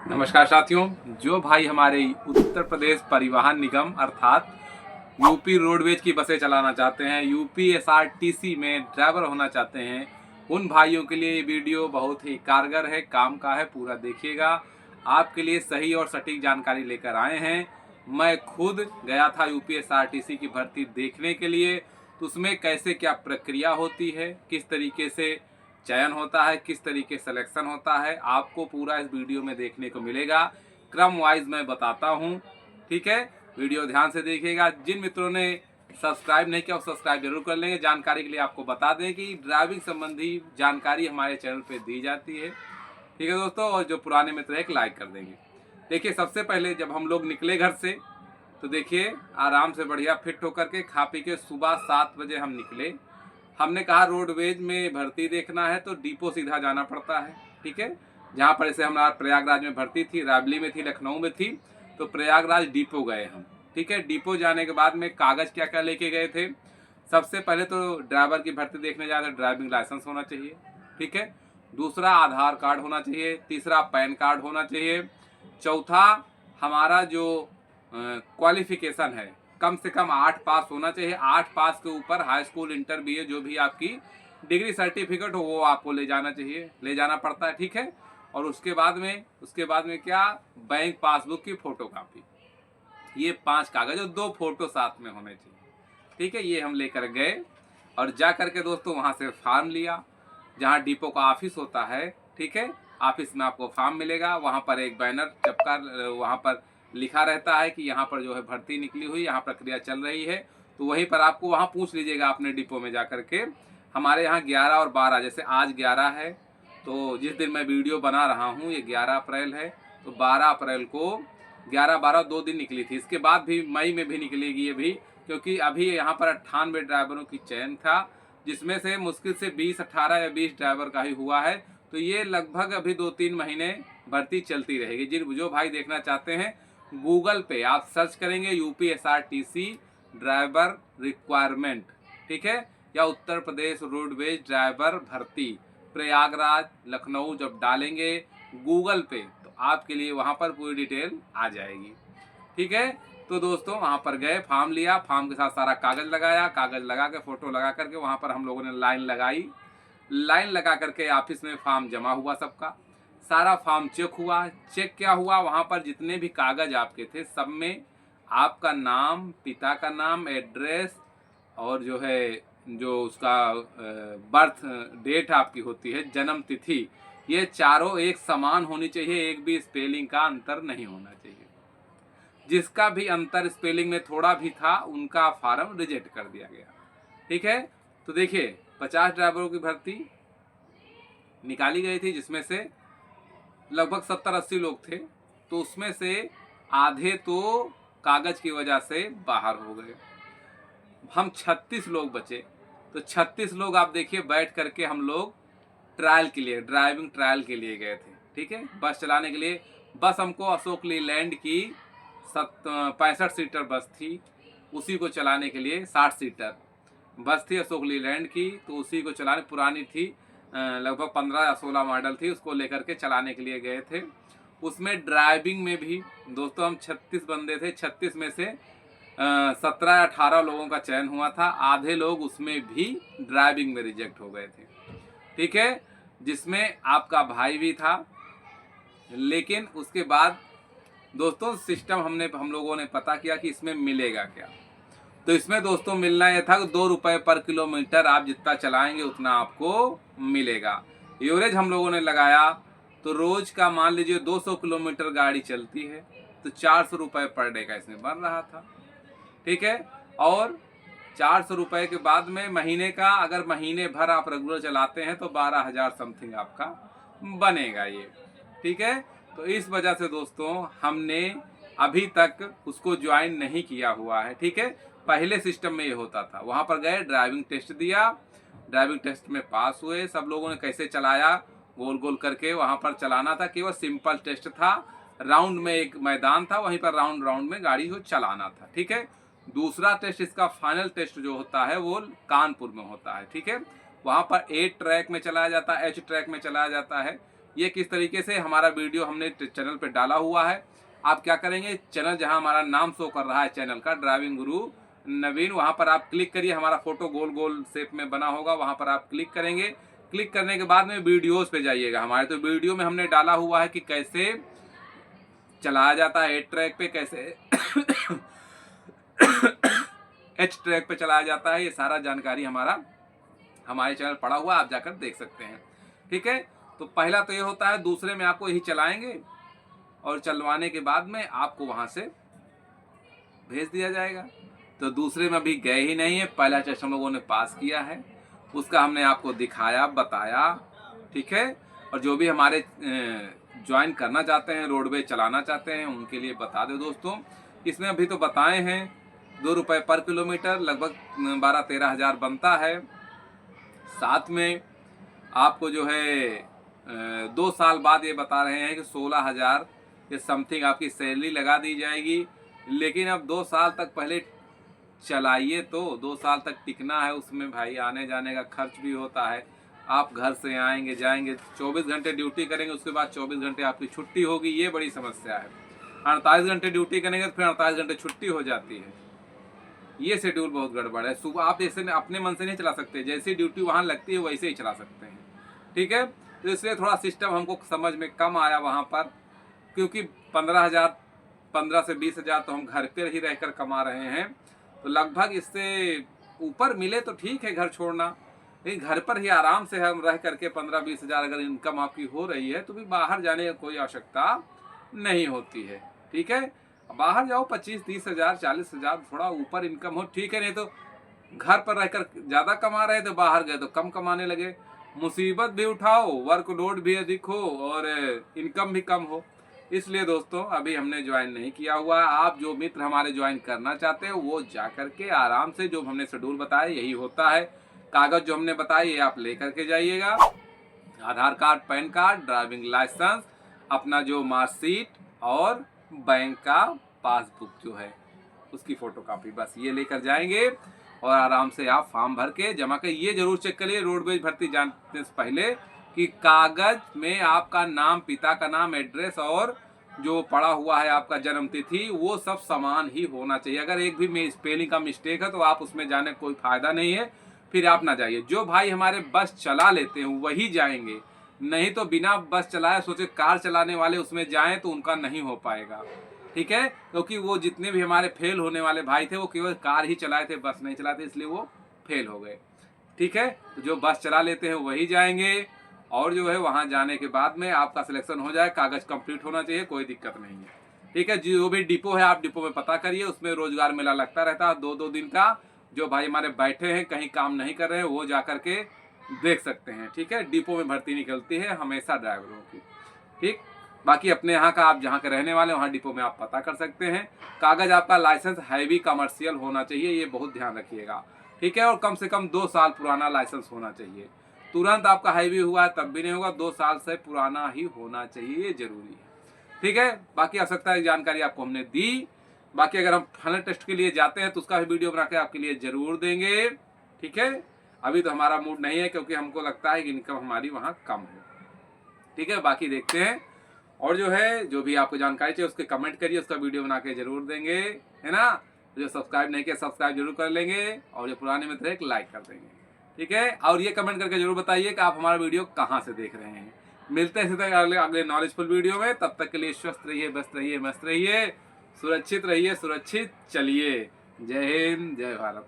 नमस्कार साथियों। जो भाई हमारे उत्तर प्रदेश परिवहन निगम अर्थात यूपी रोडवेज की बसें चलाना चाहते हैं, यूपी एसआरटीसी में ड्राइवर होना चाहते हैं, उन भाइयों के लिए ये वीडियो बहुत ही कारगर है, काम का है। पूरा देखिएगा, आपके लिए सही और सटीक जानकारी लेकर आए हैं। मैं खुद गया था यूपी एसआरटीसी की भर्ती देखने के लिए, तो उसमें कैसे क्या प्रक्रिया होती है, किस तरीके से चयन होता है, किस तरीके सिलेक्शन होता है, आपको पूरा इस वीडियो में देखने को मिलेगा। क्रम वाइज मैं बताता हूँ, ठीक है। वीडियो ध्यान से देखिएगा। जिन मित्रों ने सब्सक्राइब नहीं किया वो सब्सक्राइब जरूर कर लेंगे। जानकारी के लिए आपको बता दें कि ड्राइविंग संबंधी जानकारी हमारे चैनल पे दी जाती है, ठीक है दोस्तों। और जो पुराने मित्र हैं एक लाइक कर देंगे। देखिए, सबसे पहले जब हम लोग निकले घर से तो देखिए आराम से बढ़िया फिट होकर के खा पी के सुबह 7 बजे हम निकले। हमने कहा रोडवेज में भर्ती देखना है तो डिपो सीधा जाना पड़ता है, ठीक है। जहाँ पर जैसे हमारा प्रयागराज में भर्ती थी, रायबली में थी, लखनऊ में थी, तो प्रयागराज डिपो गए हम, ठीक है। डिपो जाने के बाद में कागज क्या क्या लेके गए थे। सबसे पहले तो ड्राइवर की भर्ती देखने जाए तो ड्राइविंग लाइसेंस होना चाहिए, ठीक है। दूसरा आधार कार्ड होना चाहिए। तीसरा पैन कार्ड होना चाहिए। चौथा हमारा जो क्वालिफिकेशन है, कम से कम 8 पास होना चाहिए। 8 पास के ऊपर हाई स्कूल, इंटर, बीए जो भी आपकी डिग्री सर्टिफिकेट हो वो आपको ले जाना चाहिए, ले जाना पड़ता है, ठीक है। और उसके बाद में क्या, बैंक पासबुक की फोटो कापी, ये 5 कागज और 2 फोटो साथ में होने चाहिए, ठीक है। ये हम लेकर गए और जा करके दोस्तों वहाँ से फॉर्म लिया, जहाँ डिपो का ऑफिस होता है, ठीक है। ऑफिस में आपको फॉर्म मिलेगा, वहाँ पर एक बैनर चपका, वहाँ पर लिखा रहता है कि यहाँ पर जो है भर्ती निकली हुई, यहाँ प्रक्रिया चल रही है। तो वहीं पर आपको वहाँ पूछ लीजिएगा अपने डिपो में जा करके। हमारे यहाँ 11 और 12, जैसे आज 11 है तो जिस दिन मैं वीडियो बना रहा हूँ ये 11 अप्रैल है, तो 12 अप्रैल को 11-12 2 दिन निकली थी। इसके बाद भी मई में भी निकलेगी ये भी, क्योंकि अभी यहाँ पर 98 ड्राइवरों की चयन था, जिसमें से मुश्किल से 20, 18 या 20 ड्राइवर का ही हुआ है। तो ये लगभग अभी 2-3 महीने भर्ती चलती रहेगी। जो भाई देखना चाहते हैं, गूगल पे आप सर्च करेंगे यूपी एसआरटीसी ड्राइवर रिक्वायरमेंट, ठीक है, या उत्तर प्रदेश रोडवेज ड्राइवर भर्ती प्रयागराज लखनऊ जब डालेंगे गूगल पे तो आपके लिए वहाँ पर पूरी डिटेल आ जाएगी, ठीक है। तो दोस्तों वहाँ पर गए, फॉर्म लिया, फॉर्म के साथ सारा कागज लगाया, कागज लगा के फोटो लगा करके वहाँ पर हम लोगों ने लाइन लगाई। लाइन लगा करके ऑफिस में फॉर्म जमा हुआ, सबका सारा फॉर्म चेक हुआ। चेक क्या हुआ, वहाँ पर जितने भी कागज आपके थे सब में आपका नाम, पिता का नाम, एड्रेस और जो है जो उसका बर्थ डेट आपकी होती है, जन्म तिथि, ये चारों एक समान होनी चाहिए, एक भी स्पेलिंग का अंतर नहीं होना चाहिए। जिसका भी अंतर स्पेलिंग में थोड़ा भी था उनका फार्म रिजेक्ट कर दिया गया, ठीक है। तो देखिए 50 ड्राइवरों की भर्ती निकाली गई थी, जिसमें से लगभग 70-80 लोग थे। तो उसमें से आधे तो कागज की वजह से बाहर हो गए, हम 36 लोग बचे। तो 36 लोग आप देखिए बैठ करके हम लोग ट्रायल के लिए, ड्राइविंग ट्रायल के लिए गए थे, ठीक है, बस चलाने के लिए। बस हमको अशोक लीलैंड की 65 सीटर बस थी, उसी को चलाने के लिए 60 सीटर बस थी अशोक लीलैंड की, तो उसी को चलाने, पुरानी थी, लगभग 15 या 16 मॉडल थी, उसको लेकर के चलाने के लिए गए थे। उसमें ड्राइविंग में भी दोस्तों हम 36 बंदे थे, 36 में से 17 या 18 लोगों का चयन हुआ था। आधे लोग उसमें भी ड्राइविंग में रिजेक्ट हो गए थे, ठीक है, जिसमें आपका भाई भी था। लेकिन उसके बाद दोस्तों सिस्टम हम लोगों ने पता किया कि इसमें मिलेगा क्या। तो इसमें दोस्तों मिलना यह था कि 2 रुपये पर किलोमीटर आप जितना चलाएंगे उतना आपको मिलेगा। एवरेज हम लोगों ने लगाया तो रोज का मान लीजिए 200 किलोमीटर गाड़ी चलती है तो 400 रुपये पर डे का इसमें बन रहा था, ठीक है। और 400 रुपये के बाद में महीने का, अगर महीने भर आप रेगुलर चलाते हैं तो 12,000 समथिंग आपका बनेगा ये, ठीक है। तो इस वजह से दोस्तों हमने अभी तक उसको ज्वाइन नहीं किया हुआ है, ठीक है। पहले सिस्टम में ये होता था, वहाँ पर गए, ड्राइविंग टेस्ट दिया, ड्राइविंग टेस्ट में पास हुए। सब लोगों ने कैसे चलाया, गोल गोल करके वहाँ पर चलाना था, केवल सिंपल टेस्ट था। राउंड में एक मैदान था, वहीं पर राउंड राउंड में गाड़ी को चलाना था, ठीक है। दूसरा टेस्ट, इसका फाइनल टेस्ट जो होता है वो कानपुर में होता है, ठीक है। वहाँ पर ए ट्रैक में चलाया जाता है, एच ट्रैक में चलाया जाता है। ये किस तरीके से हमारा वीडियो हमने चैनल पे डाला हुआ है। आप क्या करेंगे, चैनल जहां हमारा नाम शो कर रहा है चैनल का ड्राइविंग गुरु नवीन, वहां पर आप क्लिक करिए। हमारा फोटो गोल गोल शेप में बना होगा, वहां पर आप क्लिक करेंगे। क्लिक करने के बाद में वीडियोस पे जाइएगा हमारे। तो वीडियो में हमने डाला हुआ है कि कैसे चलाया जाता है 8 ट्रैक पे, कैसे एच ट्रैक पे चलाया जाता है। ये सारा जानकारी हमारे चैनल पड़ा हुआ है, आप जाकर देख सकते हैं। ठीक है, तो पहला तो ये होता है। दूसरे में आपको यही चलाएंगे और चलवाने के बाद में आपको वहां से भेज दिया जाएगा। तो दूसरे में अभी गए ही नहीं है, पहला टेस्ट हम लोगों ने पास किया है, उसका हमने आपको दिखाया, बताया। ठीक है, और जो भी हमारे ज्वाइन करना चाहते हैं, रोडवेज चलाना चाहते हैं, उनके लिए बता दो दोस्तों। इसमें अभी तो बताए हैं 2 रुपये पर किलोमीटर, लगभग 12-13 हज़ार बनता है। साथ में आपको जो है 2 साल बाद ये बता रहे हैं कि 16,000 ये समथिंग आपकी सैलरी लगा दी जाएगी। लेकिन अब 2 साल तक पहले चलाइए, तो 2 साल तक टिकना है। उसमें भाई आने जाने का खर्च भी होता है। आप घर से आएंगे जाएंगे, 24 घंटे ड्यूटी करेंगे, उसके बाद 24 घंटे आपकी छुट्टी होगी, ये बड़ी समस्या है। 48 घंटे ड्यूटी करेंगे तो फिर 48 घंटे छुट्टी हो जाती है। ये शेड्यूल बहुत गड़बड़ है। सुबह आप ऐसे अपने मन से नहीं चला सकते, जैसी ड्यूटी वहाँ लगती है वैसे ही चला सकते हैं। ठीक है, तो इसलिए थोड़ा सिस्टम हमको समझ में कम आया वहाँ पर, क्योंकि 15 से 20 हज़ार तो हम घर पर ही रहकर कमा रहे हैं। तो लगभग इससे ऊपर मिले तो ठीक है घर छोड़ना, लेकिन घर पर ही आराम से हम रह करके 15-20 हज़ार अगर इनकम आपकी हो रही है तो भी बाहर जाने की कोई आवश्यकता नहीं होती है। ठीक है, बाहर जाओ 25-30 हज़ार 40 हज़ार, थोड़ा ऊपर इनकम हो ठीक है, नहीं तो घर पर रहकर ज़्यादा कमा रहे तो बाहर गए तो कम कमाने लगे। मुसीबत भी उठाओ, वर्कलोड भी अधिक हो और इनकम भी कम हो। इसलिए दोस्तों अभी हमने ज्वाइन नहीं किया हुआ है। आप जो मित्र हमारे ज्वाइन करना चाहते हैं वो जा करके आराम से, जो हमने शेड्यूल बताया यही होता है। कागज जो हमने बताए ये आप लेकर के जाइएगा, Aadhaar card, PAN card, driving licence, अपना जो मार्कशीट और बैंक का पासबुक जो है उसकी फोटोकॉपी, बस ये लेकर जाएंगे और आराम से आप फॉर्म भर के जमा कर। ये जरूर चेक करिए रोडवेज भर्ती जानने से पहले कि कागज में आपका नाम, पिता का नाम, एड्रेस और जो पड़ा हुआ है आपका जन्म तिथि, वो सब समान ही होना चाहिए। अगर एक भी स्पेलिंग का मिस्टेक है तो आप उसमें जाने कोई फायदा नहीं है, फिर आप ना जाइए। जो भाई हमारे बस चला लेते हैं वही जाएंगे, नहीं तो बिना बस चलाए सोचे कार चलाने वाले उसमें जाएं तो उनका नहीं हो पाएगा। ठीक है, क्योंकि वो जितने भी हमारे फेल होने वाले भाई थे वो केवल कार ही चलाए थे, बस नहीं चलाते, इसलिए वो फेल हो गए। ठीक है, तो जो बस चला लेते हैं वही जाएंगे। और जो है वहाँ जाने के बाद में आपका सिलेक्शन हो जाए, कागज कंप्लीट होना चाहिए, कोई दिक्कत नहीं है। ठीक है, जो भी डिपो है आप डिपो में पता करिए, उसमें रोजगार मेला लगता रहता है 2-2 दिन का। जो भाई हमारे बैठे हैं कहीं काम नहीं कर रहे हैं वो जा करके देख सकते हैं। ठीक है, डिपो में भर्ती निकलती है हमेशा ड्राइवरों की। ठीक, बाकी अपने यहाँ का आप जहाँ के रहने वाले वहाँ डिपो में आप पता कर सकते हैं। कागज आपका लाइसेंस हैवी कमर्शियल होना चाहिए, ये बहुत ध्यान रखिएगा। ठीक है, और कम से कम 2 साल पुराना लाइसेंस होना चाहिए। तुरंत आपका हैवी हुआ है तब भी नहीं होगा, 2 साल से पुराना ही होना चाहिए, ये जरूरी है। ठीक है, बाकी आवश्यकता की जानकारी आपको हमने दी। बाकी अगर हम फाइनल टेस्ट के लिए जाते हैं तो उसका भी वीडियो बना के आपके लिए जरूर देंगे। ठीक है, अभी तो हमारा मूड नहीं है क्योंकि हमको लगता है कि इनकम हमारी वहाँ कम है। ठीक है, बाकी देखते हैं। और जो है जो भी आपको जानकारी चाहिए उसके कमेंट करिए, उसका वीडियो बना के जरूर देंगे, है ना। जो सब्सक्राइब नहीं किया सब्सक्राइब जरूर कर लेंगे, और जो पुराने मित्र है एक लाइक कर देंगे। ठीक है, और ये कमेंट करके जरूर बताइए कि आप हमारा वीडियो कहाँ से देख रहे हैं। मिलते हैं इसी तरह अगले नॉलेजफुल वीडियो में। तब तक के लिए स्वस्थ रहिए, व्यस्त रहिए, मस्त रहिए, सुरक्षित रहिए, सुरक्षित चलिए। जय हिंद, जय भारत।